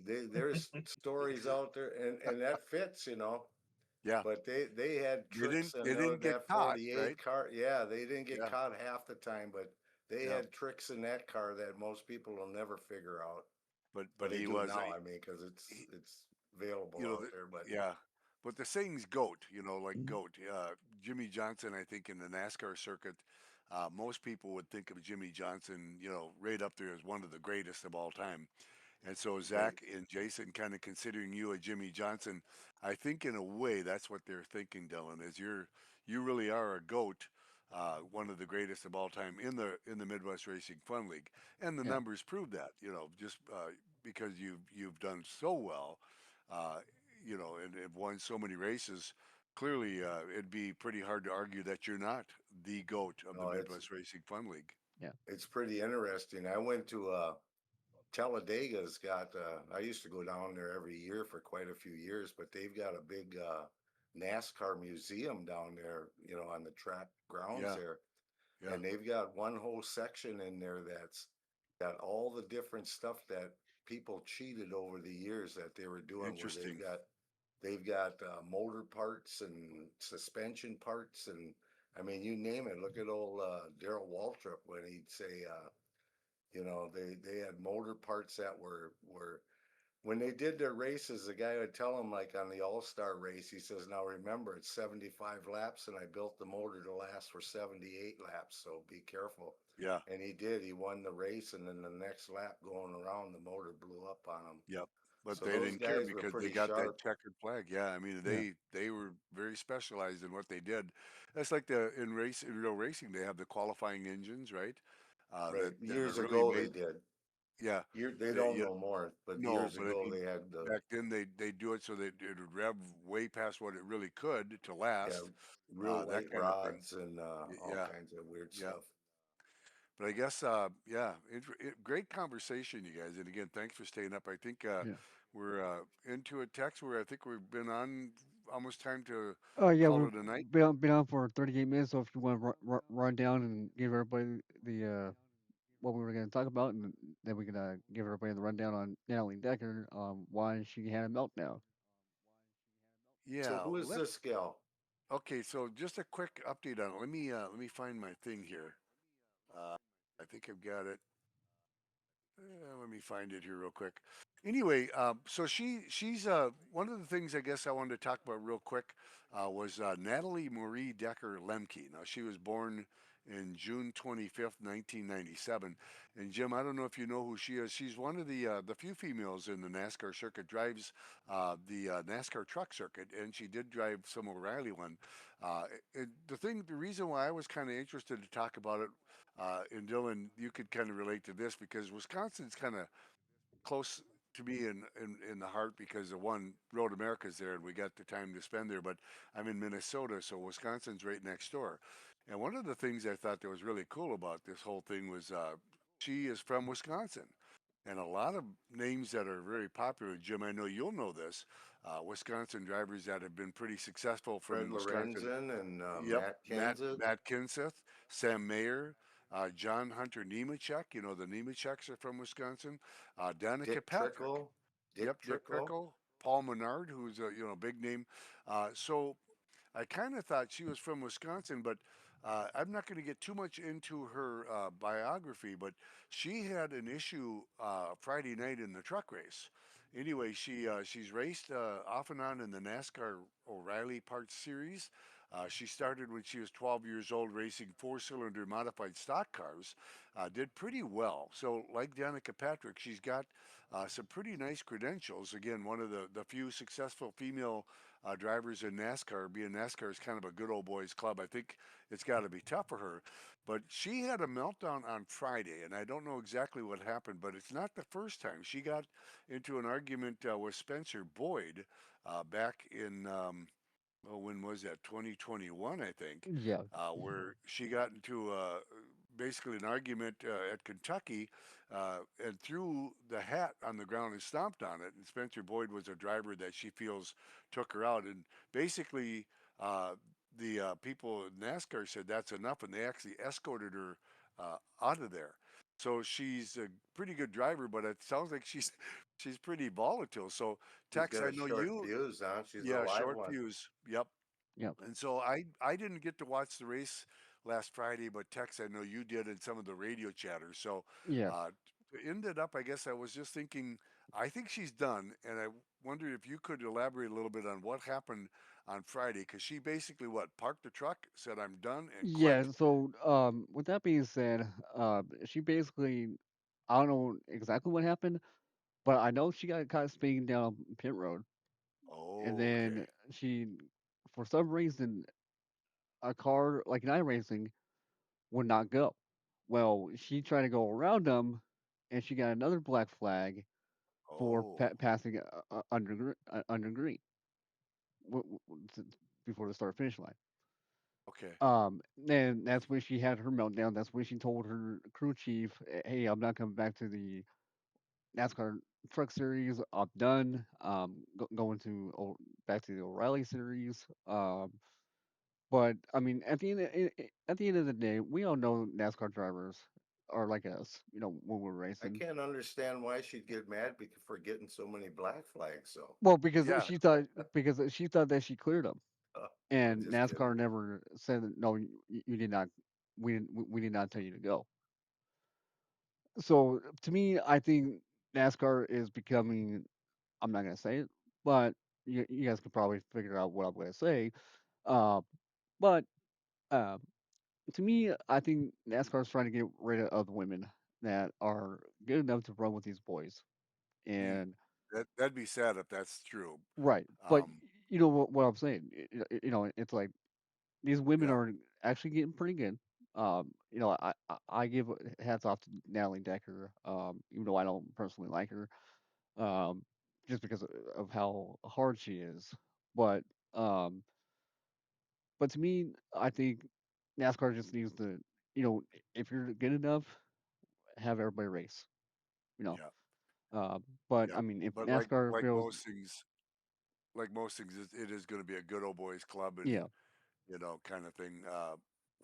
there's stories out there and that fits, you know. yeah, But they had tricks they in didn't get that caught, right? 48 car. Yeah, they didn't get Yeah, caught half the time, but they yeah. had tricks in that car that most people will never figure out. Well, But they he do was now, a I mean, because he, it's available you know, out there. But yeah. But the saying's goat, like Mhm. goat. Jimmy Johnson, I think in the NASCAR circuit, most people would think of Jimmy Johnson, right up there as one of the greatest of all time. And so right, Zach and Jason kind of considering you a Jimmy Johnson, I think in a way that's what they're thinking, Dylan, is you really are a goat, one of the greatest of all time in the Midwest Racing Fun League, and the Yeah, numbers prove that. Just because you've done so well, uh, and have won so many races. Clearly, it'd be pretty hard to argue that you're not the goat of the no, Midwest Racing Fun League. yeah, it's pretty interesting. I went to Talladega's got. I used to go down there every year for quite a few years, but they've got a big NASCAR museum down there, you know, on the track grounds Yeah, there. yeah, And they've got one whole section in there that's got all the different stuff that people cheated over the years that they were doing, where interesting. they've got motor parts and suspension parts, and I mean, you name it. Look at old Daryl Waltrip when he'd say, you know, they had motor parts that were when they did their races, the guy would tell them, like on the All-Star race, he says, now remember, it's 75 laps and I built the motor to last for 78 laps, so be careful. Yeah. And he did. He won the race, and then the next lap going around, the motor blew up on him. Yep. But So they those didn't care guys were because they pretty got that sharp, checkered flag. Yeah, I mean yeah, they were very specialized in what they did. That's like in real racing they have the qualifying engines, right? right? That are Years really ago they made. did. Yeah. They They, don't yeah. know more, but No, years but I ago mean they had the, back then they do it so that it would rev way past what it really could to yeah, last. real That weight kind of thing. rods and all Yeah. kinds of weird Yeah. stuff. But I guess, yeah, great conversation, you guys. And again, thanks for staying up. I think yeah. we're into a text where I think we've been on almost time to Oh yeah, call we've it a night. been on for 38 minutes. So if you want to run down and give everybody the what we were going to talk about, and then we can give everybody the rundown on Natalie Decker, why she had a meltdown. So Yeah, who is let this gal? okay. So just a quick update on it. Let me find my thing here. Uh, I think I've got it. Let me find it here real quick. Anyway, so she's one of the things I guess I wanted to talk about real quick was Natalie Marie Decker Lemke. Now she was born in June 25th, 1997. And Jim, I don't know if you know who she is. She's one of the few females in the NASCAR circuit. Drives the NASCAR truck circuit, and she did drive some O'Reilly one. The reason why I was kind of interested to talk about it and Dylan, you could kind of relate to this because Wisconsin's kind of close to me in the heart because the one Road America's there and we got the time to spend there. But I'm in Minnesota, so Wisconsin's right next door. And one of the things I thought that was really cool about this whole thing was she is from Wisconsin. And a lot of names that are very popular, Jim, I know you'll know this. Wisconsin drivers that have been pretty successful Fred from Wisconsin. Lorenzen and Yep, Matt Kenseth, Matt Kenseth, Sam Mayer, John Hunter Nemechek. You know the Nemecheks are from Wisconsin. Danica Dick Patrick. Trickle, Dick Yep, Dick Trickle. Trickle. Paul Menard, who's a big name. So I kind of thought she was from Wisconsin, but I'm not going to get too much into her biography. But she had an issue Friday night in the truck race. Anyway, she's raced off and on in the NASCAR O'Reilly Parts Series. She started when she was 12 years old racing four-cylinder modified stock cars. Did pretty well. So, like Danica Patrick, she's got some pretty nice credentials. Again, one of the few successful female drivers in NASCAR. Being NASCAR is kind of a good old boys club. I think it's got to be tough for her. But she had a meltdown on Friday, and I don't know exactly what happened, but it's not the first time. She got into an argument with Spencer Boyd back in well, when was that? 2021, I think, Yeah. where she got into basically an argument at Kentucky and threw the hat on the ground and stomped on it. And Spencer Boyd was a driver that she feels took her out. And basically, uh, the people at NASCAR said that's enough, and they actually escorted her out of there. So she's a pretty good driver, but it sounds like she's pretty volatile. So She's Tex, got I a know short you. fuse, huh? She's a Yeah, live short one. fuse. Yep. Yeah. And so I didn't get to watch the race last Friday, but Tex, I know you did in some of the radio chatter. So Yeah. uh, to end it up, I guess I was just thinking, I think she's done, and I wondered if you could elaborate a little bit on what happened on Friday, because she basically what parked the truck, said I'm done, and quit. Yeah. So, with that being said, she basically, I don't know exactly what happened, but I know she got caught speeding down pit road, and Oh, then okay. she, for some reason, a car like an iRacing would not go. Well, she tried to go around them, and she got another black flag for Oh, passing under green before the start finish line. okay. And that's when she had her meltdown. That's when she told her crew chief, "Hey, I'm not coming back to the NASCAR Truck Series. I'm done. Going to back to the O'Reilly Series." But I mean, at the end of the day, we all know NASCAR drivers are like us. You know, when we're I racing. can't understand why she'd get mad for getting so many black flags. So Well, Yeah. because she thought that she cleared them, I'm and just kidding. NASCAR never said no. You did not. We did not tell you to go. So to me, I think NASCAR is becoming. I'm not gonna say it, but you guys could probably figure out what I'm gonna say. Uh, but uh, to me, I think NASCAR is trying to get rid of the women that are good enough to run with these boys. Mm. And That'd be sad if that's true. right, but Um, you know what I'm saying. You know, it's like these women yeah. are actually getting pretty good. You know, I give hats off to Natalie Decker. Even though I don't personally like her, just because of how hard she is. But um, but to me, I think NASCAR just needs to, you know, if you're good enough, have everybody race. You know, Yeah. uh, but Yeah. I mean, if But NASCAR feels, like most things, it is going to be a good old boys club, and yeah, kind of thing.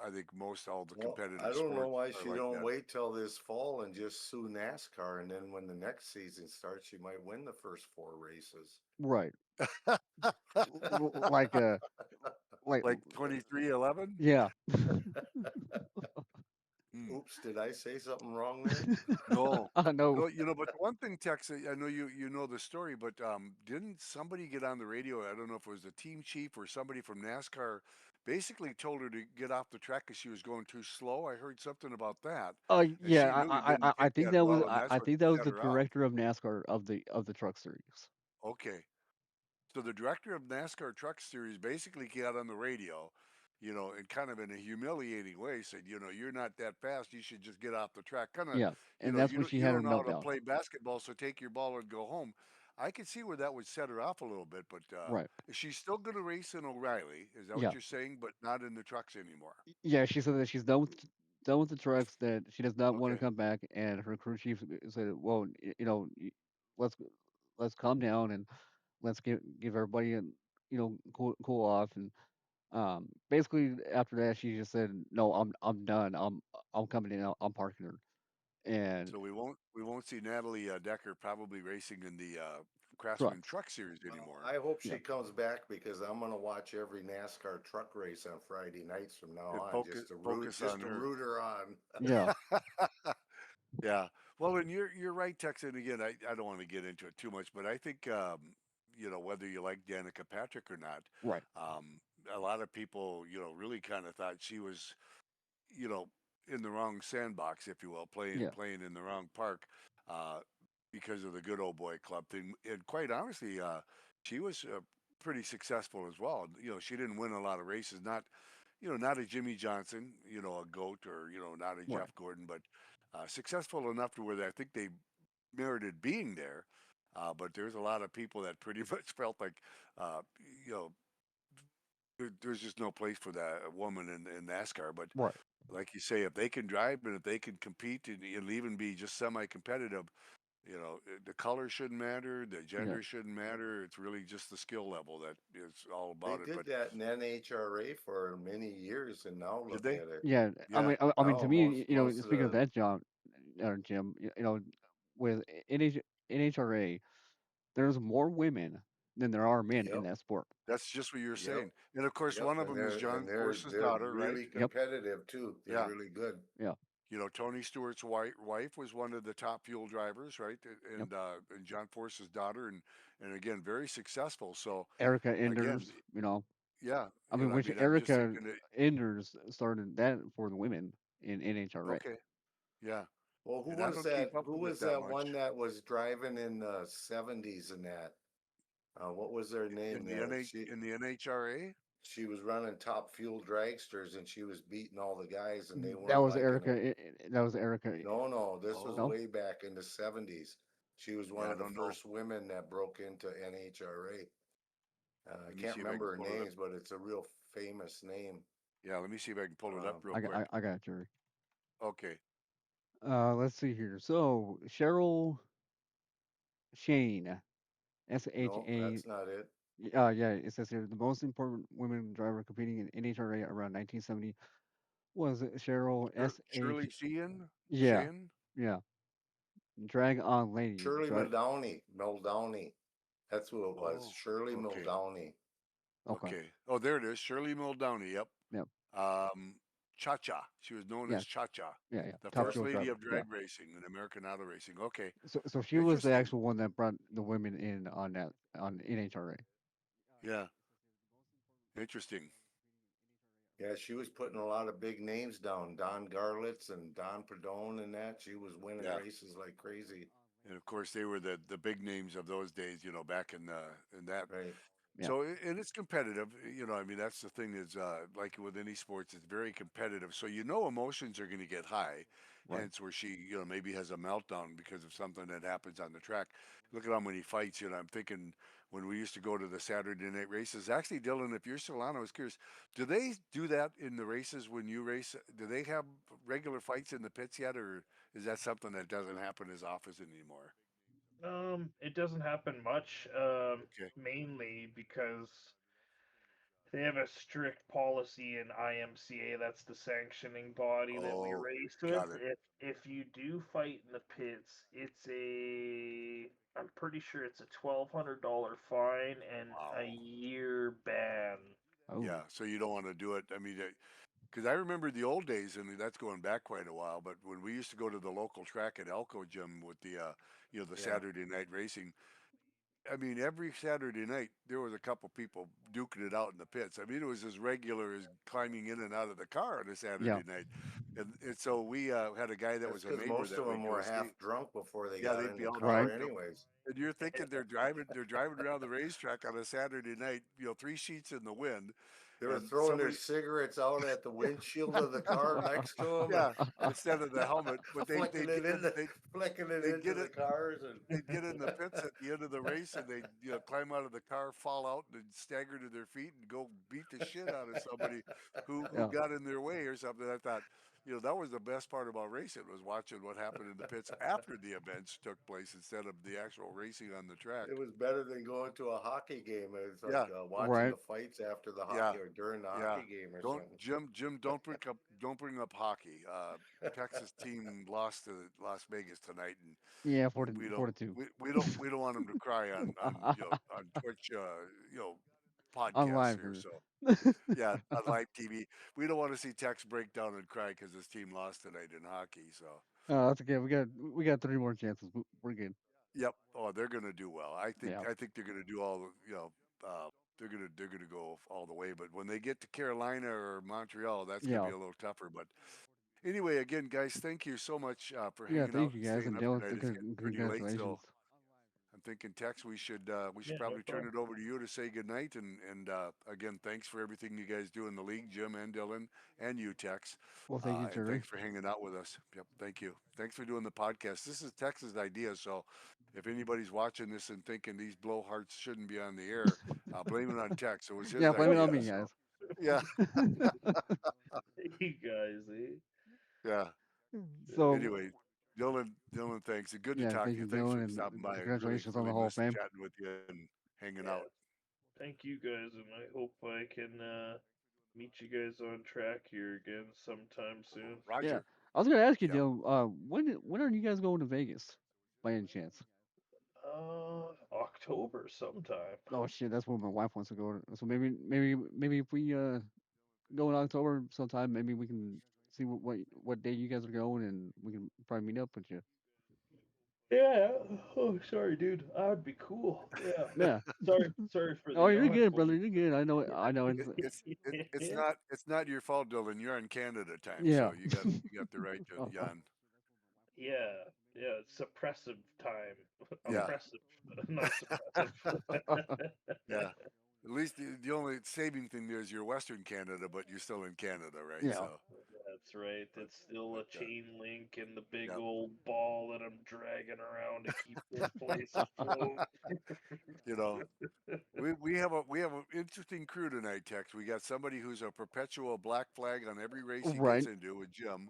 I think most all the Well, I competitive don't know sports why are she like don't that. wait till this fall and just sue NASCAR, and then when the next season starts, she might win the first four races. right, like like Like 23-11. yeah, Oops, did I say something wrong there? No, I know. no, but the one thing, Tex, I know you know the story, but didn't somebody get on the radio? I don't know if it was the team chief or somebody from NASCAR, basically told her to get off the track because she was going too slow. I heard something about that, and she Yeah, knew it didn't I take think that that was well, and that's I what think that was set the her off. director of NASCAR of the truck series. Okay. So the director of NASCAR Truck Series basically got on the radio, and kind of in a humiliating way said, you're not that fast. You should just get off the track. Kind of, Yeah, and that's when she you had her don't know how to meltdown. play basketball, so take your ball and go home. I could see where that would set her off a little bit, but Right. she's still going to race in O'Reilly. Is that what Yeah. you're saying? But not in the trucks anymore. Yeah, she said that she's done with the trucks. That she does not want to Okay. come back. And her crew chief said, "Well, you know, let's let's calm down and let's give everybody a cool off." And basically after that, she just said, "No, I'm done. I'm coming in. I'm parking her." And So we won't see Natalie Decker probably racing in the Craftsman trucks. Truck Series Well, anymore. I hope Yeah. she comes back because I'm gonna watch every NASCAR truck race on Friday nights from now And on, focus focus just on to her. root her on. Yeah. Yeah. Well, and you're right, Texan. Again, I don't want to get into it too much, but I think whether you like Danica Patrick or not, Right. um, a lot of people, really kind of thought she was, you know, in the wrong sandbox, if you will, playing Yeah. playing in the wrong park, uh, because of the good old boy club thing. And quite honestly, she was pretty successful as well. She didn't win a lot of races, not a Jimmy Johnson, a goat, or not a Right. Jeff Gordon, but successful enough to where I think they merited being there. But there's a lot of people that pretty much felt like, uh, you know, there's just no place for that woman in NASCAR. But Right. like you say, if they can drive and if they can compete and even be just semi-competitive, the color shouldn't matter, the Yeah. gender shouldn't matter. It's really just the skill level that is all They about it. did But that in NHRA for many years, and now did look they? at it. Yeah. I Yeah. mean, I mean, to Now me, most of speaking of the that, John, or Jim, with NHRA, there's more women than there are men in yep, that sport. That's just what you're yep, saying. And of course, yep, one of and them is they're John and they're Force's they're daughter, right? really Yep. competitive too. They're Yeah. really good. Yeah. Tony Stewart's wife was one of the top fuel drivers, right? Yep. And John Force's daughter, and again, very successful. So Erica again, Enders, yeah, I mean, I which mean, I'm just Erica thinking that, Enders started that for the women in NHRA. okay, yeah, Well, and I don't keep up who with it was that that one much that was driving in the '70s and that? What was their name in the there? NHRA. She was running Top Fuel dragsters, and she was beating all the guys, and they That weren't was liking her. Erica. That was Erica. No, no, this was Oh, No. way back in the '70s. She was one yeah, I of the don't know. first women that broke into NHRA. I Let me can't see if I can remember her pull it up. names, but it's a real famous name. Yeah, let me see if I can pull it up Um, real quick. I got it, Jerry. Okay, Let's see here. So Cheryl Shane, no, SHA. that's not it. Yeah, it says here the most important women driver competing in NHRA around 1970 was Cheryl Shirley SH. Sheehan, Yeah, Sheehan. yeah. Drag on lady. Shirley Muldowney. That's who it was. Oh, Shirley okay. Muldowney. Okay. Okay. Oh, there it is. Shirley Muldowney. Yep. Yep. Um, Cha Cha. She was known Yeah. as Cha Cha, Yeah. the Top Yep. first fuel lady driver. of Yeah. drag racing in American Auto Racing. Okay. So she was the Interesting. actual one that brought the women in on that on NHRA. Yeah. Interesting. Yeah, she was putting a lot of big names down. Don Garlitz and Don Perdone and that. She was winning Yeah. races like crazy. And of course, they were the big names of those days. Back in that. Right. Yeah. So and it's competitive. I mean, that's the thing is like with any sports, it's very competitive. So emotions are going to get high. Right. Hence, where she maybe has a meltdown because of something that happens on the track. Look at how many fights. I'm thinking when we used to go to the Saturday night races. Actually, Dylan, if you're still on, I was curious. Do they do that in the races when you race? Do they have regular fights in the pits yet, or is that something that doesn't happen as often anymore? It doesn't happen much, Okay. mainly because they have a strict policy in IMCA. That's the sanctioning body that we Oh, race with. got it. If you do fight in the pits, I'm pretty sure it's a $1,200 fine and a Wow. year ban. Oh. Yeah, so you don't want to do it. I mean, because I remember the old days, and that's going back quite a while. But when we used to go to the local track at Elko Gym with the Yeah. Saturday night racing, I mean, every Saturday night there was a couple people duking it out in the pits. I mean, it was as regular as climbing in and out of the car on a Yeah. Saturday night. And so we had a guy that That's was a because neighbor most that of them we'd go were see. half drunk before they Yeah, got they'd in be the all car Right. drugged up. anyways. And you're thinking they're driving around the racetrack on a Saturday night, three sheets in the wind, They were and throwing their somebody, cigarettes out at the windshield of the car next to them and yeah, instead of the helmet, but flicking it in the flicking it they'd into get the it cars and they'd get in the pits at the end of the race and they'd climb out of the car, fall out, and then stagger to their feet and go beat the shit out of somebody who Yeah. got in their way or something. I thought, that was the best part about racing was watching what happened in the pits after the events took place instead of the actual racing on the track. it was better than going to a hockey game. It's like Yeah, watching Right. the fights after the yeah. hockey or during the Yeah. hockey game or Don't something. Jim, don't bring up hockey. Texas team lost to Las Vegas tonight, and Yeah. we, 40, we don't 42. we don't want them to cry on Twitch On podcasts live here. here. So yeah, on live TV, we don't want to see Tex break down and cry because his team lost tonight in hockey. So That's okay. We got three more chances. We're good. yep. Oh, they're gonna do well. I think Yeah. I think they're gonna do all. they're gonna go all the way. But when they get to Carolina or Montreal, that's gonna be Yeah. a little tougher. But anyway, again, guys, thank you so much for Yeah. hanging out Thank you and guys, staying and up Dylan, tonight. It's getting pretty late, congratulations. so I'm thinking, Tex, we should Yeah, no probably turn problem. it over to you to say goodnight. And again, thanks for everything you guys do in the league, Jim and Dylan, and you, Tex. Well, thank you, And Jerry. thanks for hanging out with us. Yep, thank you. Thanks for doing the podcast. This is Tex's idea, so if anybody's watching this and thinking these blowhards shouldn't be on the air, blame it on Tex. It was his Yeah, blame it on idea. me, So guys. yeah, You guys, eh? yeah. So, Anyway, Dylan, thanks. Good to yeah, talk to thank you. you, Thanks for Dylan, and stopping by. I really, congratulations on the really Hall of missed Fame. chatting with you and hanging Yeah. out. Thank you guys, and I hope I can meet you guys on track here again sometime soon. Yeah, Roger. I was gonna ask you, Yep. Dylan, when are you guys going to Vegas, by any chance? October sometime. Oh shit, that's where my wife wants to go. So maybe if we go in October sometime, maybe we can see what day you guys are going, and we can probably meet up with you. Yeah. Oh, sorry, dude. That would be cool. Yeah. Yeah. Sorry for Oh, the you're yawn, good, brother. boys. You're good. I know. I know. It, it's it, it's Yeah. not your fault, Dylan. You're on Canada time, Yeah. so you got the right to yawn. Yeah. Yeah. Suppressive time. Yeah, Oppressive, not suppressive. yeah. At least the only saving thing there is you're Western Canada, but you're still in Canada, right? Yeah. So, That's right. but It's still but a chain link and the big yeah, old ball that I'm dragging around to keep this place afloat. you know. We have an interesting crew tonight, Tex. We got somebody who's a perpetual black flag on every race he gets Right. into with Jim.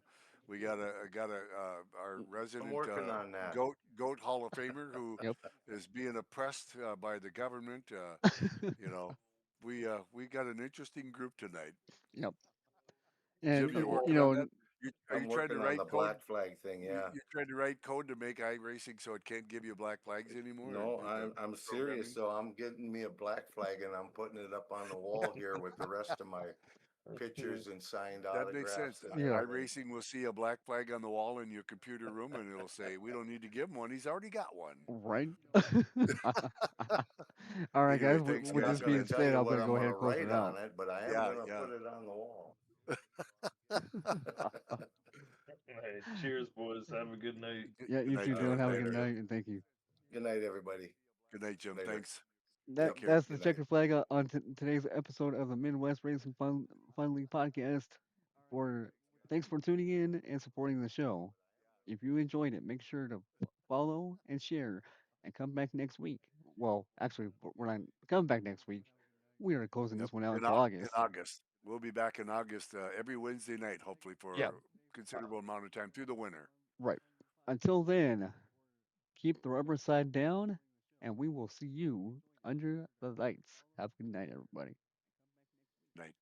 We got our I'm resident working on that. goat Hall of Famer who Yep. is being oppressed by the government. You know, we got an interesting group tonight. Yep. Jim, And you Well, working on that? Are you I'm trying to working on write the code? black flag thing. Yeah. You trying to write code to make iRacing so it can't give you black flags anymore, or No, do the I'm serious. programming? So I'm getting me a black flag and I'm putting it up on the wall here with the rest of my pictures and signed That makes autographs sense. and yeah. everything. iRacing will see a black flag on the wall in your computer room, and it'll say, "We don't need to give him one. He's already got one." Right. All right, guys. Anyway, With, thanks, I'm with guys. this not And going being to then, tell said, you I'm what gonna I'm go going ahead to and close write it on out. it, but I am yeah, going to yeah. put it on the wall. hey, cheers, boys. Have a good night. Yeah, Good you night, too, All right, Dylan. Dylan. Have a good Thank later. you. night, and thank you. Good night, everybody. Good night, Jim. Later. Thanks. That Take care. that's the Good night. checker flag on today's episode of the Midwest Racing Fun League podcast. For Thanks for tuning in and supporting the show. If you enjoyed it, make sure to follow and share, and come back next week. Well, actually, we're not coming back next week. We are closing Yep. this one out In, until Au- in August. August, we'll be back in August every Wednesday night, hopefully for Yeah. a considerable amount of time through the winter. Right. Until then, keep the rubber side down, and we will see you under the lights. Have a good night, everybody. Night.